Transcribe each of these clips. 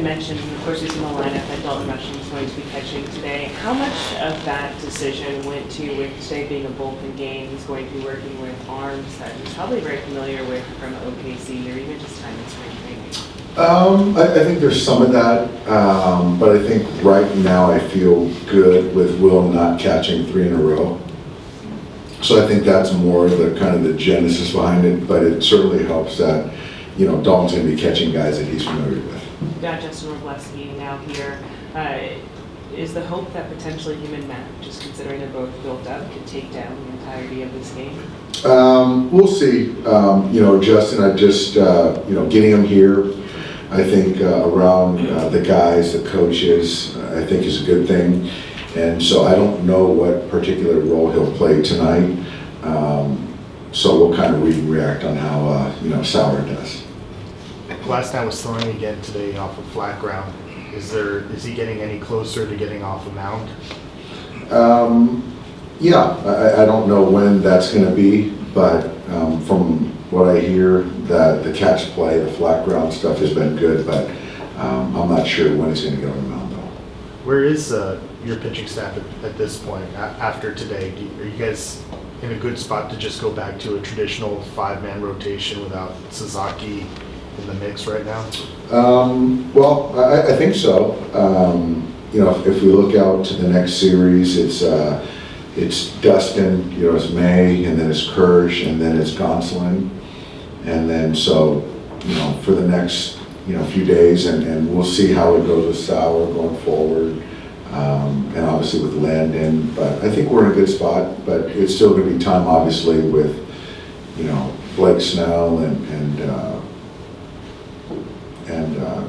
mentioned, of course, he's in the lineup that Dalton Rushing is going to be catching today. How much of that decision went to, with today being a bullpen game, he's going to be working with arms that he's probably very familiar with from OKC or even just time in spring training? I think there's some of that, but I think right now I feel good with Will not catching 3 in a row. So I think that's more the kind of the genesis behind it, but it certainly helps that, you know, Dalton's going to be catching guys that he's familiar with. You've got Justin Roblewski now here. Is the hope that potentially him and Knack, just considering they're both built up, could take down the entirety of this game? We'll see. You know, Justin, I just, you know, getting him here, I think around the guys, the coaches, I think is a good thing. And so I don't know what particular role he'll play tonight. So we'll kind of read and react on how, you know, Sauer does. Glasnow was throwing again today off of flat ground. Is he getting any closer to getting off a mound? Yeah, I don't know when that's going to be, but from what I hear, that the catch play, the flat ground stuff has been good, but I'm not sure when he's going to get on the mound though. Where is your pitching staff at this point after today? Are you guys in a good spot to just go back to a traditional 5-man rotation without Sasaki in the mix right now? Well, I think so. You know, if we look out to the next series, it's Dustin, you know, it's May, and then it's Kirsch, and then it's Gonsolin. And then so, you know, for the next, you know, few days, and we'll see how it goes with Sauer going forward. And obviously with Landon, but I think we're in a good spot, but it's still going to be time, obviously, with, you know, Blake Snell and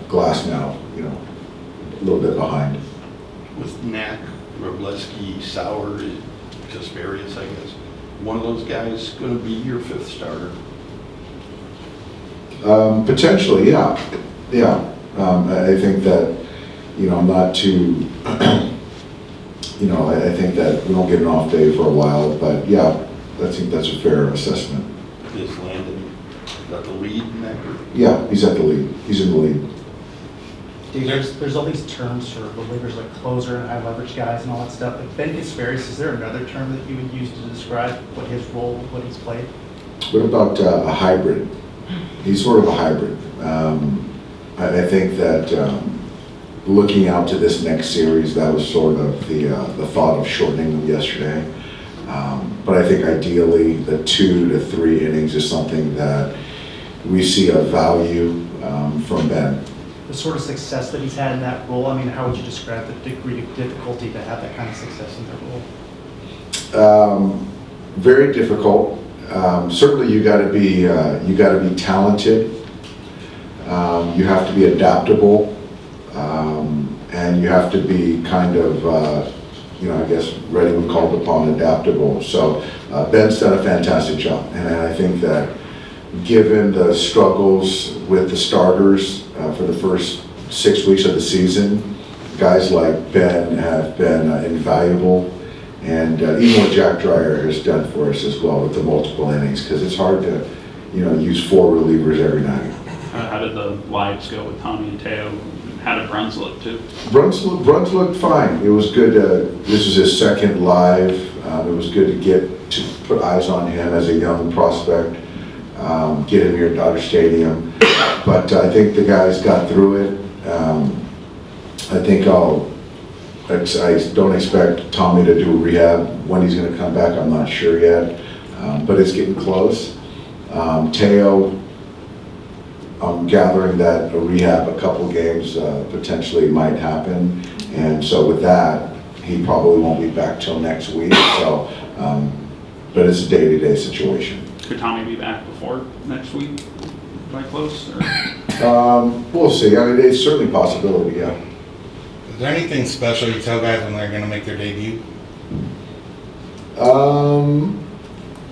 Glasnow, you know, a little bit behind. With Knack, Roblewski, Sauer, Casparius, I guess, one of those guys going to be your 5th starter? Potentially, yeah. Yeah. I think that, you know, not too, you know, I think that we don't get an off day for a while, but yeah, I think that's a fair assessment. Is Landon got the lead in that group? Yeah, he's at the lead. He's in the lead. Dude, there's all these terms for relievers like closer and high leverage guys and all that stuff. But Ben Casparius, is there another term that you would use to describe what his role, what he's played? What about a hybrid? He's sort of a hybrid. I think that looking out to this next series, that was sort of the thought of shortening them yesterday. But I think ideally the 2 to 3 innings is something that we see a value from Ben. The sort of success that he's had in that role, I mean, how would you describe the degree of difficulty to have that kind of success in that role? Very difficult. Certainly you got to be talented. You have to be adaptable. And you have to be kind of, you know, I guess, ready when called upon, adaptable. So Ben's done a fantastic job. And I think that given the struggles with the starters for the first 6 weeks of the season, guys like Ben have been invaluable. And even what Jack Dreyer has done for us as well with the multiple innings, because it's hard to, you know, use 4 relievers every night. How did the lives go with Tommy and Teo? How did Bruns look too? Bruns looked fine. It was good. This was his second live. It was good to put eyes on him as a young prospect, get him here at Dodger Stadium. But I think the guys got through it. I think I don't expect Tommy to do a rehab. When he's going to come back, I'm not sure yet. But it's getting close. Teo, I'm gathering that a rehab, a couple games potentially might happen, and so with that, he probably won't be back till next week. So, but it's a day-to-day situation. Could Tommy be back before next week? By close? Or? We'll see. I mean, it's certainly a possibility. Yeah. Is there anything special you tell guys when they're going to make their debut?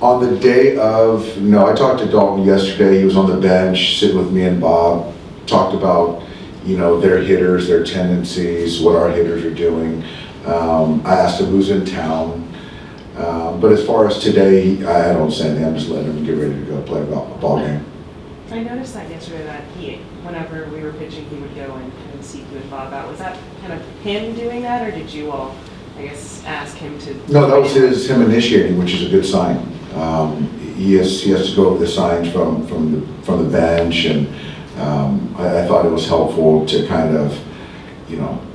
On the day of, no, I talked to Dalton yesterday. He was on the bench, sitting with me and Bob. Talked about, you know, their hitters, their tendencies, what our hitters are doing. I asked him who's in town. But as far as today, I don't say anything. I'm just letting him get ready to go play a ball game. I noticed that yesterday that whenever we were pitching, he would go and kind of seek you and Bob out. Was that kind of him doing that, or did you all, I guess, ask him to? No, that was him initiating, which is a good sign. He has to go over the signs from the bench, and I thought it was helpful to kind of,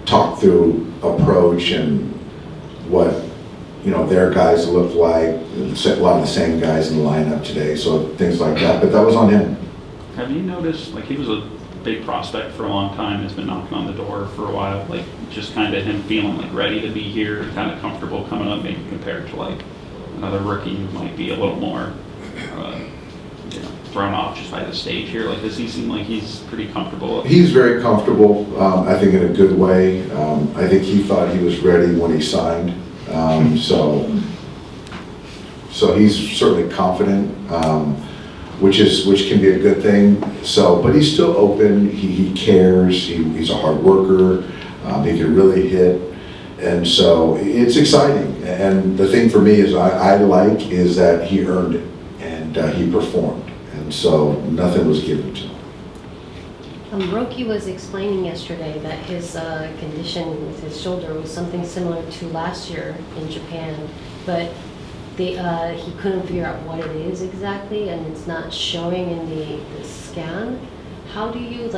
talk through approach and what, their guys look like. A lot of the same guys in the lineup today, so things like that. But that was on him. Have you noticed, like, he was a big prospect for a long time, has been knocking on the door for a while, like, just kind of him feeling like ready to be here, kind of comfortable coming up, maybe compared to like another rookie who might be a little more thrown off just by the stage here? Like, does he seem like he's pretty comfortable? He's very comfortable, I think in a good way. I think he thought he was ready when he signed. So he's certainly confident, which can be a good thing. So, but he's still open. He cares. He's a hard worker. He can really hit, and so it's exciting. And the thing for me is I like is that he earned it and he performed, and so nothing was given to him. Roki was explaining yesterday that his condition with his shoulder was something similar to last year in Japan, but he couldn't figure out what it is exactly, and it's not showing in the scan. How do you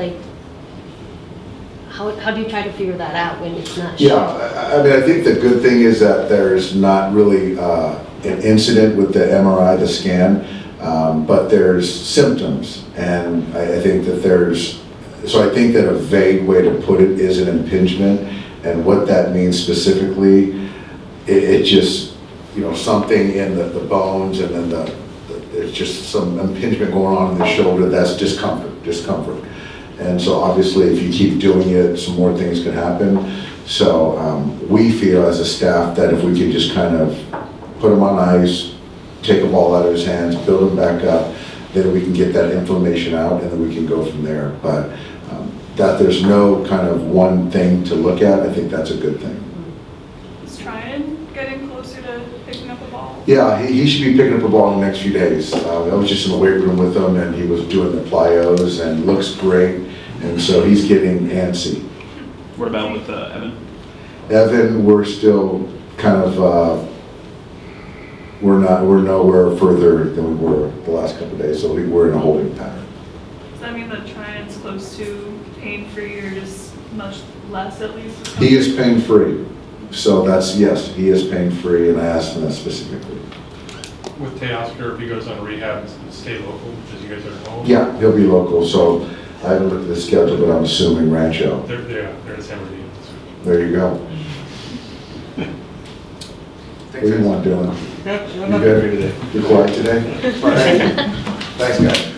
how do you try to figure that out when it's not showing? Yeah, I mean, I think the good thing is that there's not really an incident with the MRI, the scan, but there's symptoms, and I think that so I think that a vague way to put it is an impingement, and what that means specifically, it just, something in the bones, and then it's just some impingement going on in the shoulder. That's discomfort. And so obviously if you keep doing it, some more things can happen. So we feel as a staff that if we can just kind of put him on ice, take a ball out of his hands, build him back up, then we can get that inflammation out, and then we can go from there. But that there's no kind of one thing to look at, I think that's a good thing. Is Treinen getting closer to picking up a ball? Yeah, he should be picking up a ball in the next few days. I was just in the weight room with him, and he was doing the plyos, and looks great, and so he's getting antsy. What about with Evan? Evan, we're still kind of, we're nowhere further than we were the last couple of days, so we're in a holding pattern. Does that mean that Treinen's close to pain-free, or just much less at least? He is pain-free, so yes, he is pain-free, and I asked him that specifically. With Teoscar, if he goes on rehab, stay local, because you guys are home? Yeah, he'll be local, so I haven't looked at the schedule, but I'm assuming Rancho. They're in San Bernardino. There you go. What do you want, Dylan? Yeah, You good? You're quiet today? Thanks, guys.